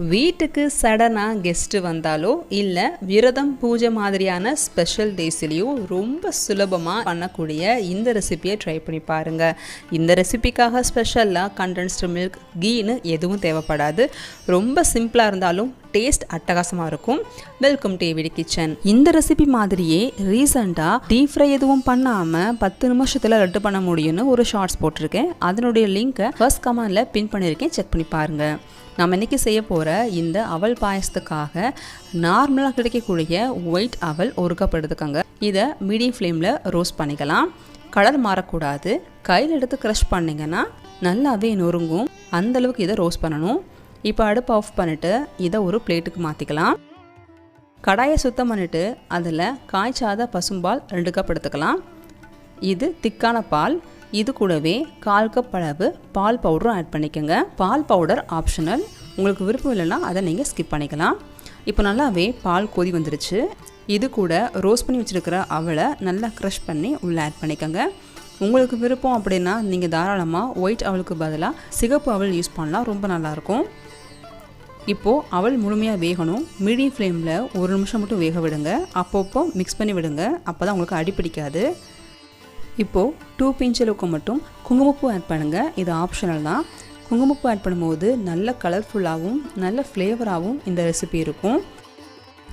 வீட்டுக்கு சடனாக கெஸ்ட்டு வந்தாலோ இல்லை விரதம் பூஜை மாதிரியான ஸ்பெஷல் டேஸ்லேயோ ரொம்ப சுலபமாக பண்ணக்கூடிய இந்த ரெசிபியை ட்ரை பண்ணி பாருங்கள். இந்த ரெசிபிக்காக ஸ்பெஷலாக கண்டென்ஸ்டு மில்க் கீன்னு எதுவும் தேவைப்படாது. ரொம்ப சிம்பிளாக இருந்தாலும் டேஸ்ட் அட்டகாசமாக இருக்கும். Welcome to AVT Kitchen. இந்த ரெசிபி மாதிரியே ரீசெண்டாக டீப் ஃப்ரை எதுவும் பண்ணாமல் 10 நிமிஷத்தில் லட்டு பண்ண முடியும்னு ஒரு ஷார்ட்ஸ் போட்டிருக்கேன். அதனுடைய லிங்க்கை ஃபர்ஸ்ட் கமெண்டில் பின் பண்ணியிருக்கேன், செக் பண்ணி பாருங்கள். நம்ம இன்றைக்கி செய்ய போகிற இந்த அவல் பாயசத்துக்காக நார்மலாக கிடைக்கக்கூடிய ஒயிட் அவல் ஒரு கப் எடுத்துக்கோங்க. இதை மீடியம் ஃப்ளேமில் ரோஸ்ட் பண்ணிக்கலாம். கலர் மாறக்கூடாது. கையில் எடுத்து க்ரஷ் பண்ணிங்கன்னா நல்லாவே நொறுங்கும். அந்தளவுக்கு இதை ரோஸ்ட் பண்ணணும். இப்போ அடுப்பு ஆஃப் பண்ணிவிட்டு இதை ஒரு பிளேட்டுக்கு மாற்றிக்கலாம். கடாயை சுத்தம் பண்ணிவிட்டு அதில் காய்ச்சாத பசும்பால் 2 கப் எடுத்துக்கலாம். இது திக்கான பால். இது கூடவே 1/4 கப் அளவு பால் பவுடரும் ஆட் பண்ணிக்கோங்க. பால் பவுடர் ஆப்ஷனல், உங்களுக்கு விருப்பம் இல்லைன்னா அதை நீங்கள் ஸ்கிப் பண்ணிக்கலாம். இப்போ நல்லாவே பால் கொதி வந்துருச்சு. இது கூட ரோஸ்ட் பண்ணி வச்சுருக்கிற அவலை நல்லா க்ரஷ் பண்ணி உள்ளே ஆட் பண்ணிக்கோங்க. உங்களுக்கு விருப்பம் அப்படின்னா நீங்கள் தாராளமாக ஒயிட் அவலுக்கு பதிலாக சிகப்பு அவல் யூஸ் பண்ணலாம், ரொம்ப நல்லாயிருக்கும். இப்போது அவல் முழுமையாக வேகணும். மீடியம் ஃப்ளேமில் 1 நிமிஷம் மட்டும் வேக விடுங்க. அப்பப்போ மிக்ஸ் பண்ணி விடுங்க, அப்போ தான் உங்களுக்கு அடிப்பிடிக்காது. இப்போது 2 பிஞ்ச் அளவுக்கு மட்டும் குங்குமப்பூ ஆட் பண்ணுங்கள். இது ஆப்ஷனல் தான். குங்குமப்பூ ஆட் பண்ணும்போது நல்ல கலர்ஃபுல்லாகவும் நல்ல ஃப்ளேவராகவும் இந்த ரெசிபி இருக்கும்.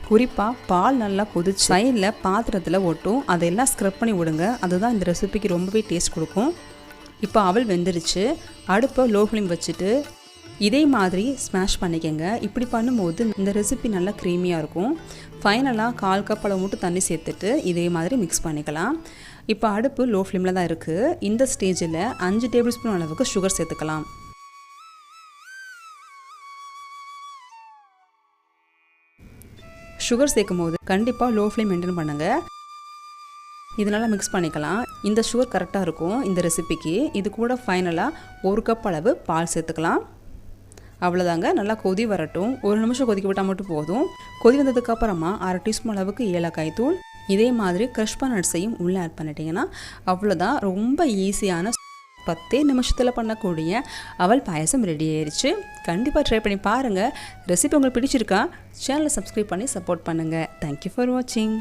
குறிப்பாக பால் நல்லா கொதிச்சு சைடில் பாத்திரத்தில் ஒட்டும், அதையெல்லாம் ஸ்க்ரப் பண்ணி விடுங்க. அதுதான் இந்த ரெசிபிக்கு ரொம்பவே டேஸ்ட் கொடுக்கும். இப்போ அவல் வெந்துருச்சு. அடுப்பை லோ ஃப்ளேம் வச்சுட்டு இதே மாதிரி ஸ்மாஷ் பண்ணிக்கங்க. இப்படி பண்ணும்போது இந்த ரெசிபி நல்லா க்ரீமியாக இருக்கும். ஃபைனலாக 1/4 கப் அளவு மட்டும் தண்ணி சேர்த்துட்டு இதே மாதிரி மிக்ஸ் பண்ணிக்கலாம். இப்போ அடுப்பு லோ ஃப்ளேமில் தான் இருக்குது. இந்த ஸ்டேஜில் 5 டேபிள் ஸ்பூன் அளவுக்கு சுகர் சேர்த்துக்கலாம். சுகர் சேர்க்கும் போது கண்டிப்பாக லோ ஃப்ளேம் மெயின்டைன் பண்ணுங்கள். இதனால் மிக்ஸ் பண்ணிக்கலாம். இந்த சுகர் கரெக்டாக இருக்கும் இந்த ரெசிபிக்கு. இது கூட ஃபைனலாக 1 கப் அளவு பால் சேர்த்துக்கலாம். அவ்வளோதாங்க. நல்லா கொதி வரட்டும். 1 நிமிஷம் கொதிக்க விட்டால் மட்டும் போதும். கொதி வந்ததுக்கப்புறமா 1/2 டீஸ்பூன் அளவுக்கு ஏலக்காய் தூள், இதே மாதிரி க்ரஷ் பண்ண நட்ஸையும் உள்ளே ஆட் பண்ணிட்டீங்கன்னா அவ்வளோதான். ரொம்ப ஈஸியான 10 நிமிஷத்தில் பண்ணக்கூடிய அவல் பாயசம் ரெடி ஆயிடுச்சு. கண்டிப்பாக ட்ரை பண்ணி பாருங்கள். ரெசிபி உங்களுக்கு பிடிச்சிருக்கா? சேனலை சப்ஸ்கிரைப் பண்ணி சப்போர்ட் பண்ணுங்கள். தேங்க்யூ ஃபார் வாட்சிங்.